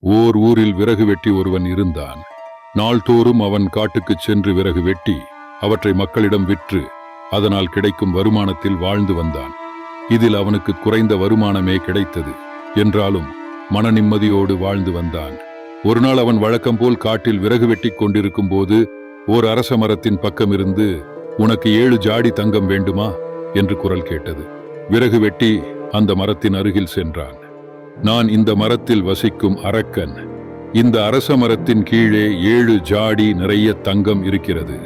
ஓர் ஊரில் விறகு வெட்டி ஒருவன் இருந்தான். நாள்தோறும் அவன் காட்டுக்குச் சென்று விறகு வெட்டி அவற்றை மக்களிடம் விற்று அதனால் கிடைக்கும் வருமானத்தில் வாழ்ந்து வந்தான். இதில் அவனுக்கு குறைந்த வருமானமே கிடைத்தது. என்றாலும் மன நிம்மதியோடு வாழ்ந்து வந்தான். ஒரு நாள் அவன் வழக்கம் போல் காட்டில் விறகு வெட்டி கொண்டிருக்கும் போது ஓர் அரச மரத்தின் பக்கமிருந்து, "உனக்கு 7 ஜாடி தங்கம் வேண்டுமா?" என்று குரல் கேட்டது. விறகு வெட்டி அந்த மரத்தின் அருகில் சென்றான். "நான் இந்த மரத்தில் வசிக்கும் அரக்கன். இந்த அரச மரத்தின் கீழே 7 ஜாடி நிறைய தங்கம் இருக்கிறது.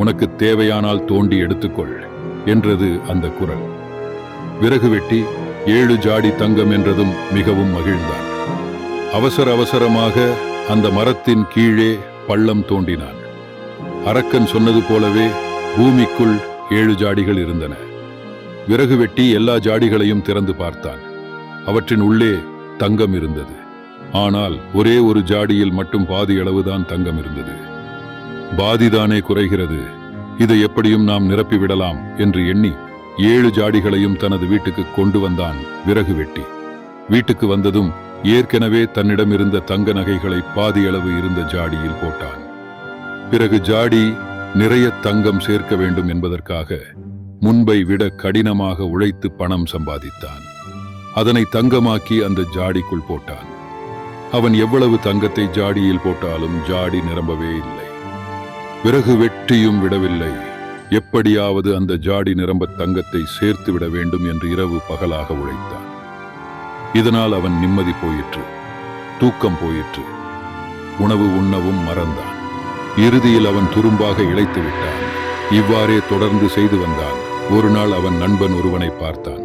உனக்கு தேவையானால் தோண்டி எடுத்துக்கொள்" என்றது அந்த குரல். விறகு வெட்டி 7 ஜாடி தங்கம் என்றதும் மிகவும் மகிழ்ந்தான். அவசரமாக அந்த மரத்தின் கீழே பள்ளம் தோண்டினான். அரக்கன் சொன்னது போலவே பூமிக்குள் 7 ஜாடிகள் இருந்தன. விறகு வெட்டி எல்லா ஜாடிகளையும் திறந்து பார்த்தான். அவற்றின் உள்ளே தங்கம் இருந்தது. ஆனால் ஒரே ஒரு ஜாடியில் மட்டும் பாதி அளவுதான் தங்கம் இருந்தது. பாதிதானே குறைகிறது, இதை எப்படியும் நாம் நிரப்பிவிடலாம் என்று எண்ணி 7 ஜாடிகளையும் தனது வீட்டுக்கு கொண்டு வந்தான் விறகு வெட்டி. வீட்டுக்கு வந்ததும் ஏற்கனவே தன்னிடம் இருந்த தங்க நகைகளை பாதி அளவு இருந்த ஜாடியில் போட்டான். பிறகு ஜாடி நிறைய தங்கம் சேர்க்க வேண்டும் என்பதற்காக முன்பை விட கடினமாக உழைத்து பணம் சம்பாதித்தான். அதனை தங்கமாக்கி அந்த ஜாடிக்குள் போட்டான். அவன் எவ்வளவு தங்கத்தை ஜாடியில் போட்டாலும் ஜாடி நிரம்பவே இல்லை. விறகு வெட்டியும் விடவில்லை. எப்படியாவது அந்த ஜாடி நிரம்ப தங்கத்தை சேர்த்து விட வேண்டும் என்று இரவு பகலாக உழைத்தான். இதனால் அவன் நிம்மதி போயிற்று, தூக்கம் போயிற்று, உணவு உண்ணவும் மறந்தான். இறுதியில் அவன் துரும்பாக இளைத்து விட்டான். இவ்வாறே தொடர்ந்து செய்து வந்தான். ஒரு நாள் அவன் நண்பன் ஒருவனை பார்த்தான்.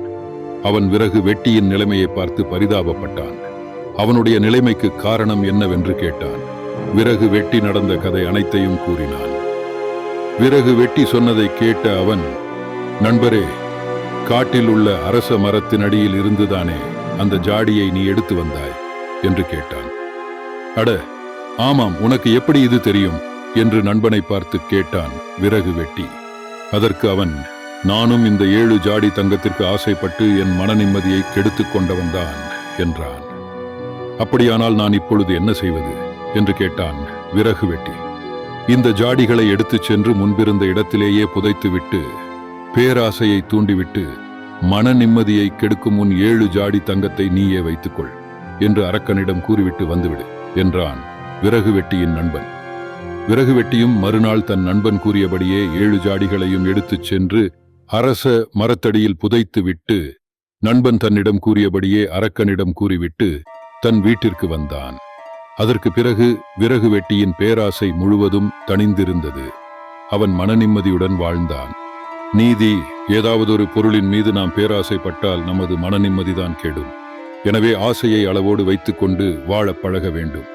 அவன் விறகு வெட்டியின் நிலைமையை பார்த்து பரிதாபப்பட்டான். அவனுடைய நிலைமைக்கு காரணம் என்னவென்று கேட்டான். விறகு வெட்டி நடந்த கதை அனைத்தையும் கூறினான். விறகு வெட்டி சொன்னதை கேட்ட அவன், "நண்பரே, காட்டில் உள்ள அரச மரத்தின் அடியில் இருந்துதானே அந்த ஜாடியை நீ எடுத்து வந்தாய்?" என்று கேட்டான். "அட, ஆமாம், உனக்கு எப்படி இது தெரியும்?" என்று நண்பனை பார்த்து கேட்டான் விறகு வெட்டி. அதற்கு அவன், "நானும் இந்த 7 ஜாடி தங்கத்திற்கு ஆசைப்பட்டு என் மன நிம்மதியை கெடுத்து கொண்டவன்தான்" என்றான். "அப்படியானால் நான் இப்பொழுது என்ன செய்வது?" என்று கேட்டான் விறகு வெட்டி. "இந்த ஜாடிகளை எடுத்துச் சென்று முன்பிருந்த இடத்திலேயே புதைத்துவிட்டு, பேராசையை தூண்டிவிட்டு, மன நிம்மதியை கெடுக்கும் உன் 7 ஜாடி தங்கத்தை நீயே வைத்துக்கொள் என்று அரக்கனிடம் கூறிவிட்டு வந்துவிடு" என்றான் விறகு வெட்டியின் நண்பன். விறகு வெட்டியும் மறுநாள் தன் நண்பன் கூறியபடியே 7 ஜாடிகளையும் எடுத்துச் சென்று அரச மரத்தடியில் புதைத்து விட்டு, நண்பன் தன்னிடம் கூறியபடியே அரக்கனிடம் கூறிவிட்டு தன் வீட்டிற்கு வந்தான். அதற்கு பிறகு விறகு வெட்டியின் பேராசை முழுவதும் தணிந்திருந்தது. அவன் மன நிம்மதியுடன் வாழ்ந்தான். நீதி: ஏதாவது ஒரு பொருளின் மீது நாம் பேராசைப்பட்டால் நமது மன நிம்மதிதான் கெடும். எனவே ஆசையை அளவோடு வைத்துக்கொண்டு வாழப் பழக வேண்டும்.